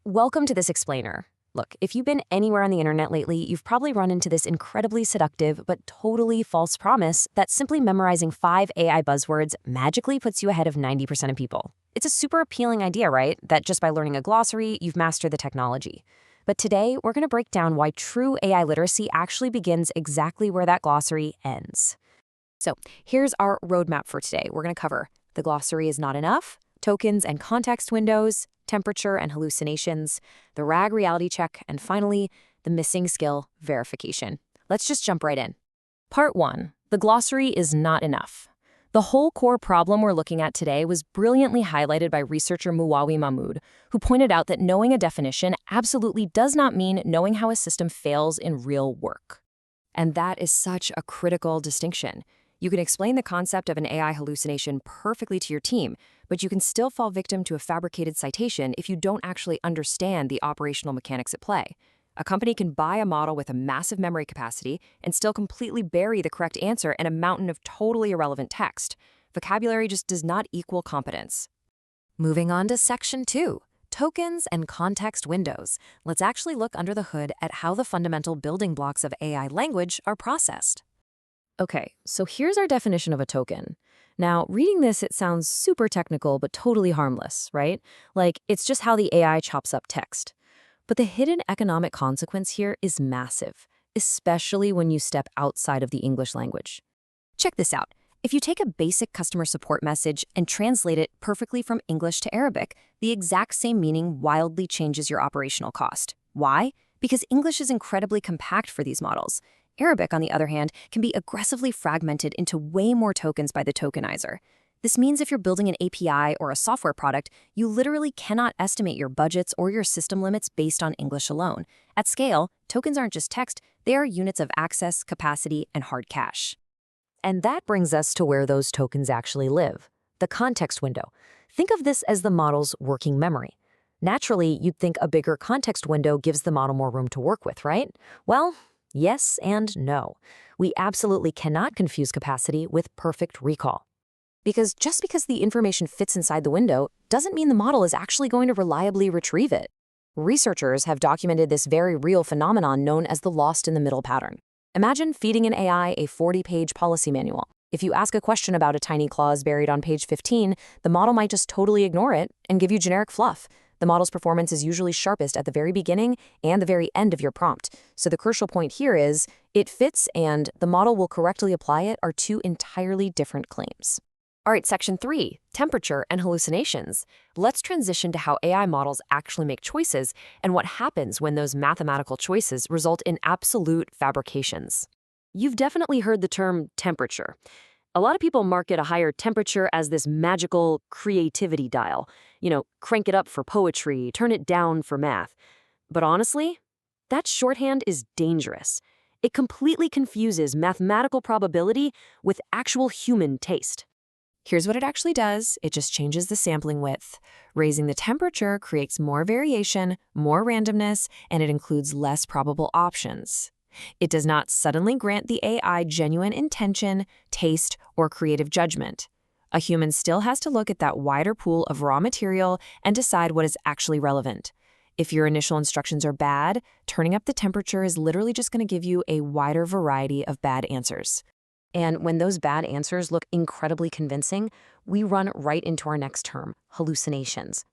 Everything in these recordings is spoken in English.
Welcome to this explainer. Look, if you've been anywhere on the internet lately, you've probably run into this incredibly seductive but totally false promise that simply memorizing 5 AI buzzwords magically puts you ahead of 90% of people. It's a super appealing idea, right? That just by learning a glossary, you've mastered the technology. But today, we're going to break down why true AI literacy actually begins exactly where that glossary ends. So here's our roadmap for today. We're going to cover the glossary is not enough, tokens and context windows, temperature and hallucinations, the RAG reality check, and finally, the missing skill verification. Let's just jump right in. Part 1. The glossary is not enough. The whole core problem we're looking at today was brilliantly highlighted by researcher Muwawi Mahmood, who pointed out that knowing a definition absolutely does not mean knowing how a system fails in real work. And that is such a critical distinction. You can explain the concept of an AI hallucination perfectly to your team, but you can still fall victim to a fabricated citation if you don't actually understand the operational mechanics at play. A company can buy a model with a massive memory capacity and still completely bury the correct answer in a mountain of totally irrelevant text. Vocabulary just does not equal competence. Moving on to Section 2, tokens and context windows. Let's actually look under the hood at how the fundamental building blocks of AI language are processed. Okay, so here's our definition of a token. Now, reading this, it sounds super technical, but totally harmless, right? Like, it's just how the AI chops up text. But the hidden economic consequence here is massive, especially when you step outside of the English language. Check this out. If you take a basic customer support message and translate it perfectly from English to Arabic, the exact same meaning wildly changes your operational cost. Why? Because English is incredibly compact for these models. Arabic, on the other hand, can be aggressively fragmented into way more tokens by the tokenizer. This means if you're building an API or a software product, you literally cannot estimate your budgets or your system limits based on English alone. At scale, tokens aren't just text, they are units of access, capacity, and hard cash. And that brings us to where those tokens actually live, the context window. Think of this as the model's working memory. Naturally, you'd think a bigger context window gives the model more room to work with, right? Well, yes and no. We absolutely cannot confuse capacity with perfect recall. Because just because the information fits inside the window doesn't mean the model is actually going to reliably retrieve it. Researchers have documented this very real phenomenon known as the lost in the middle pattern. Imagine feeding an AI a 40-page policy manual. If you ask a question about a tiny clause buried on page 15, the model might just totally ignore it and give you generic fluff. The model's performance is usually sharpest at the very beginning and the very end of your prompt. So the crucial point here is, it fits and the model will correctly apply it are two entirely different claims. All right, Section 3, temperature and hallucinations. Let's transition to how AI models actually make choices and what happens when those mathematical choices result in absolute fabrications. You've definitely heard the term temperature. A lot of people market a higher temperature as this magical creativity dial. Crank it up for poetry, turn it down for math. But honestly, that shorthand is dangerous. It completely confuses mathematical probability with actual human taste. Here's what it actually does. It just changes the sampling width. Raising the temperature creates more variation, more randomness, and it includes less probable options. It does not suddenly grant the AI genuine intention, taste, or creative judgment. A human still has to look at that wider pool of raw material and decide what is actually relevant. If your initial instructions are bad, turning up the temperature is literally just going to give you a wider variety of bad answers. And when those bad answers look incredibly convincing, we run right into our next term, hallucinations.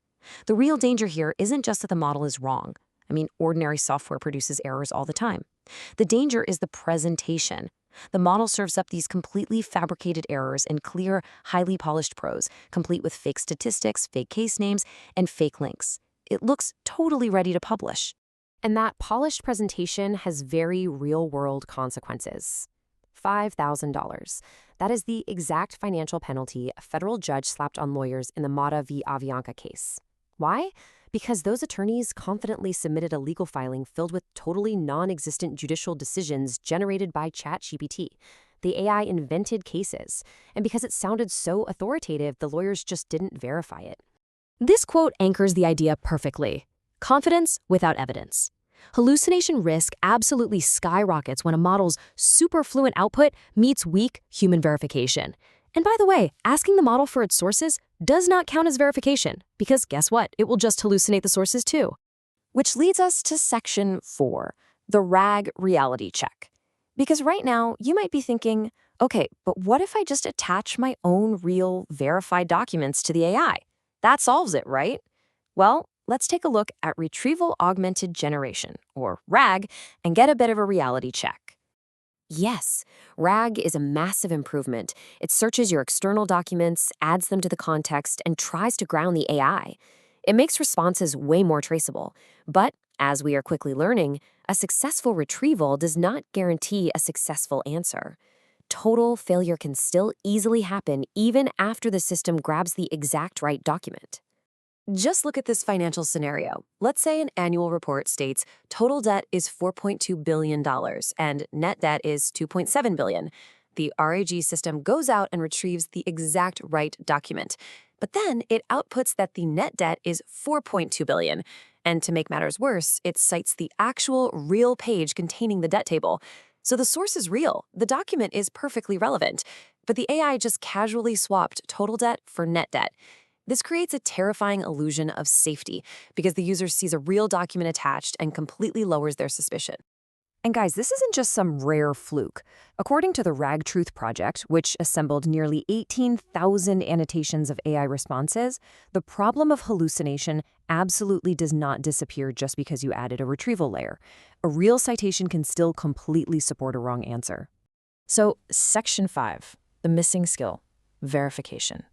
The real danger here isn't just that the model is wrong. Ordinary software produces errors all the time. The danger is the presentation. The model serves up these completely fabricated errors in clear, highly polished prose, complete with fake statistics, fake case names, and fake links. It looks totally ready to publish. And that polished presentation has very real-world consequences. $5,000. That is the exact financial penalty a federal judge slapped on lawyers in the Mata v. Avianca case. Why? Because those attorneys confidently submitted a legal filing filled with totally non-existent judicial decisions generated by ChatGPT. The AI invented cases, and because it sounded so authoritative, the lawyers just didn't verify it. This quote anchors the idea perfectly. Confidence without evidence. Hallucination risk absolutely skyrockets when a model's super fluent output meets weak human verification. And by the way, asking the model for its sources does not count as verification, because guess what? It will just hallucinate the sources too. Which leads us to section 4, the RAG reality check. Because right now, you might be thinking, okay, but what if I just attach my own real verified documents to the AI? That solves it, right? Well, let's take a look at Retrieval Augmented Generation, or RAG, and get a bit of a reality check. Yes, RAG is a massive improvement. It searches your external documents, adds them to the context, and tries to ground the AI. It makes responses way more traceable. But, as we are quickly learning, a successful retrieval does not guarantee a successful answer. Total failure can still easily happen even after the system grabs the exact right document. Just look at this financial scenario. Let's say an annual report states total debt is $4.2 billion and net debt is $2.7 billion. The RAG system goes out and retrieves the exact right document. But then it outputs that the net debt is $4.2 billion. And to make matters worse, it cites the actual real page containing the debt table. So the source is real. The document is perfectly relevant. But the AI just casually swapped total debt for net debt. This creates a terrifying illusion of safety because the user sees a real document attached and completely lowers their suspicion. And guys, this isn't just some rare fluke. According to the RAG Truth Project, which assembled nearly 18,000 annotations of AI responses, the problem of hallucination absolutely does not disappear just because you added a retrieval layer. A real citation can still completely support a wrong answer. So, Section 5, the missing skill, verification.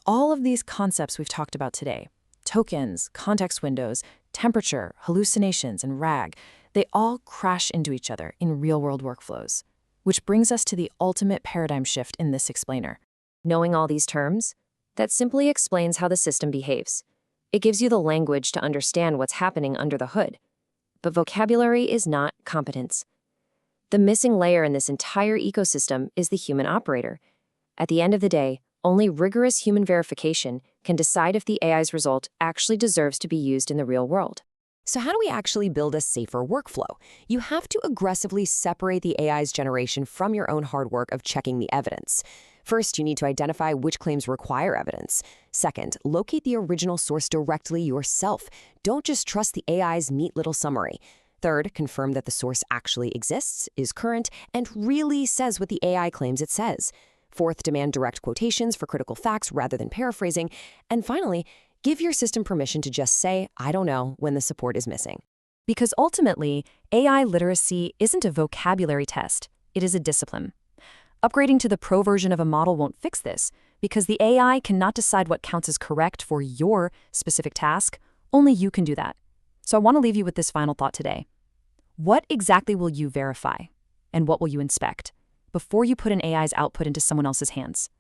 All of these concepts we've talked about today, tokens, context windows, temperature, hallucinations, and RAG, they all crash into each other in real-world workflows. Which brings us to the ultimate paradigm shift in this explainer. Knowing all these terms, that simply explains how the system behaves. It gives you the language to understand what's happening under the hood. But vocabulary is not competence. The missing layer in this entire ecosystem is the human operator. At the end of the day, only rigorous human verification can decide if the AI's result actually deserves to be used in the real world. So how do we actually build a safer workflow? You have to aggressively separate the AI's generation from your own hard work of checking the evidence. First, you need to identify which claims require evidence. Second, locate the original source directly yourself. Don't just trust the AI's neat little summary. Third, confirm that the source actually exists, is current, and really says what the AI claims it says. Fourth, demand direct quotations for critical facts rather than paraphrasing. And finally, give your system permission to just say, I don't know, when the support is missing. Because ultimately, AI literacy isn't a vocabulary test, it is a discipline. Upgrading to the pro version of a model won't fix this, because the AI cannot decide what counts as correct for your specific task. Only you can do that. So I want to leave you with this final thought today. What exactly will you verify? And what will you inspect before you put an AI's output into someone else's hands?